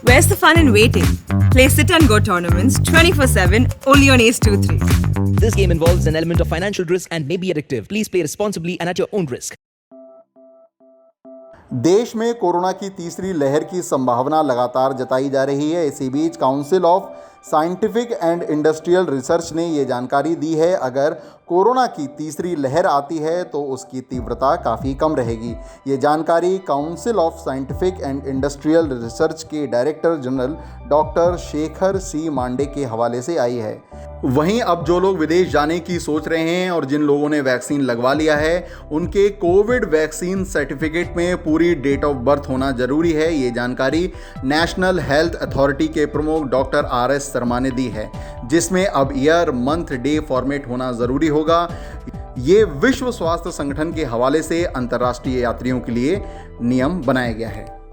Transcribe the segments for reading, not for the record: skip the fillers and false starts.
Where's the fun in waiting? Play Sit and Go tournaments 24/7 only on Ace 2-3. This game involves an element of financial risk and may be addictive. Please play responsibly and at your own risk. देश में corona की तीसरी लहर की संभावना लगातार जताई जा रही है। इसी बीच council of scientific and industrial research ने ये जानकारी दी है, अगर कोरोना की तीसरी लहर आती है तो उसकी तीव्रता काफ़ी कम रहेगी। ये जानकारी council of scientific and industrial research के डायरेक्टर जनरल डॉक्टर शेखर सी मांडे के हवाले से आई है। वहीं अब जो लोग विदेश जाने की सोच रहे हैं और जिन लोगों ने वैक्सीन लगवा लिया है, उनके कोविड वैक्सीन सर्टिफिकेट में पूरी डेट ऑफ बर्थ होना जरूरी है। ये जानकारी नेशनल हेल्थ अथॉरिटी के प्रमुख डॉक्टर RS शर्मा ने दी है, जिसमें अब ईयर, मंथ, डे फॉर्मेट होना ज़रूरी होगा। ये विश्व स्वास्थ्य संगठन के हवाले से अंतर्राष्ट्रीय यात्रियों के लिए नियम बनाया गया है।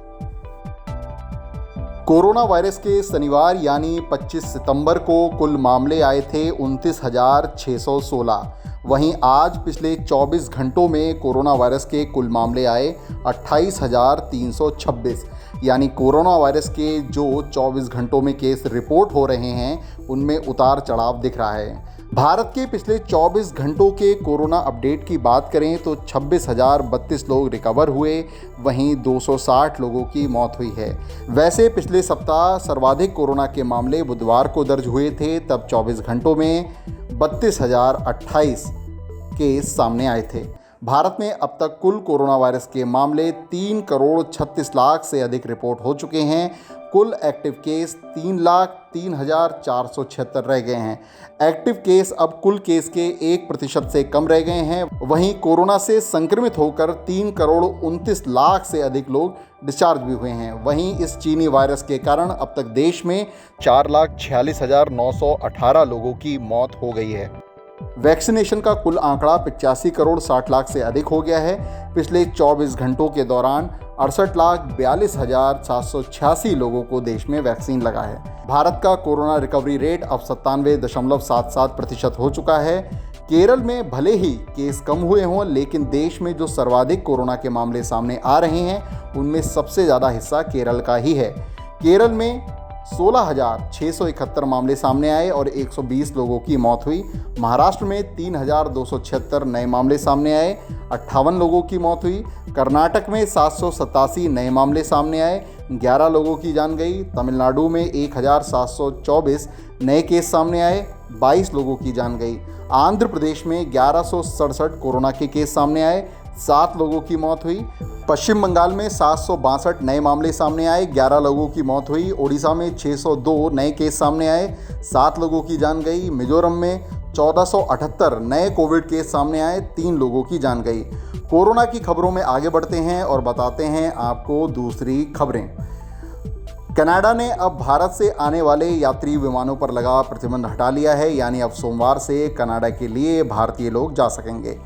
कोरोना वायरस के शनिवार यानी 25 सितंबर को कुल मामले आए थे 29,616। वहीं आज पिछले 24 घंटों में कोरोना वायरस के कुल मामले आए 28,326। यानी कोरोना वायरस के जो 24 घंटों में केस रिपोर्ट हो रहे हैं, उनमें उतार चढ़ाव दिख रहा है। भारत के पिछले 24 घंटों के कोरोना अपडेट की बात करें तो 26,032 लोग रिकवर हुए, वहीं 260 लोगों की मौत हुई है। वैसे पिछले सप्ताह सर्वाधिक कोरोना के मामले बुधवार को दर्ज हुए थे, तब 24 घंटों में 32,028 केस सामने आए थे। भारत में अब तक कुल कोरोना वायरस के मामले 3,36,00,000 से अधिक रिपोर्ट हो चुके हैं। कुल एक्टिव केस 3,03,476 रह गए हैं। एक्टिव केस अब कुल केस के 1% से कम रह गए हैं। वहीं कोरोना से संक्रमित होकर 3,29,00,000 से अधिक लोग डिस्चार्ज भी हुए हैं। वहीं इस चीनी वायरस के कारण अब तक देश में 4,46,918 लोगों की मौत हो गई है। वैक्सीनेशन का कुल आंकड़ा 85,60,00,000 से अधिक हो गया है। पिछले 24 घंटों के दौरान 68,42,786 लोगों को देश में वैक्सीन लगा है। भारत का कोरोना रिकवरी रेट अब 97.77% हो चुका है। केरल में भले ही केस कम हुए हों, लेकिन देश में जो सर्वाधिक कोरोना के मामले सामने आ रहे हैं, उनमें सबसे ज़्यादा हिस्सा केरल का ही है। केरल में 16,671 मामले सामने आए और 120 लोगों की मौत हुई। महाराष्ट्र में 3,276 नए मामले सामने आए, 58 लोगों की मौत हुई। कर्नाटक में 787 नए मामले सामने आए, 11 लोगों की जान गई। तमिलनाडु में 1,724 नए केस सामने आए, 22 लोगों की जान गई। आंध्र प्रदेश में 1,167 कोरोना के केस सामने आए, 7 लोगों की मौत हुई। पश्चिम बंगाल में 762 नए मामले सामने आए, 11 लोगों की मौत हुई। ओडिशा में 602 नए केस सामने आए, 7 लोगों की जान गई। मिजोरम में 1478 नए कोविड केस सामने आए, 3 लोगों की जान गई। कोरोना की खबरों में आगे बढ़ते हैं और बताते हैं आपको दूसरी खबरें। कनाडा ने अब भारत से आने वाले यात्री विमानों पर लगा प्रतिबंध हटा लिया है, यानी अब सोमवार से कनाडा के लिए भारतीय लोग जा सकेंगे।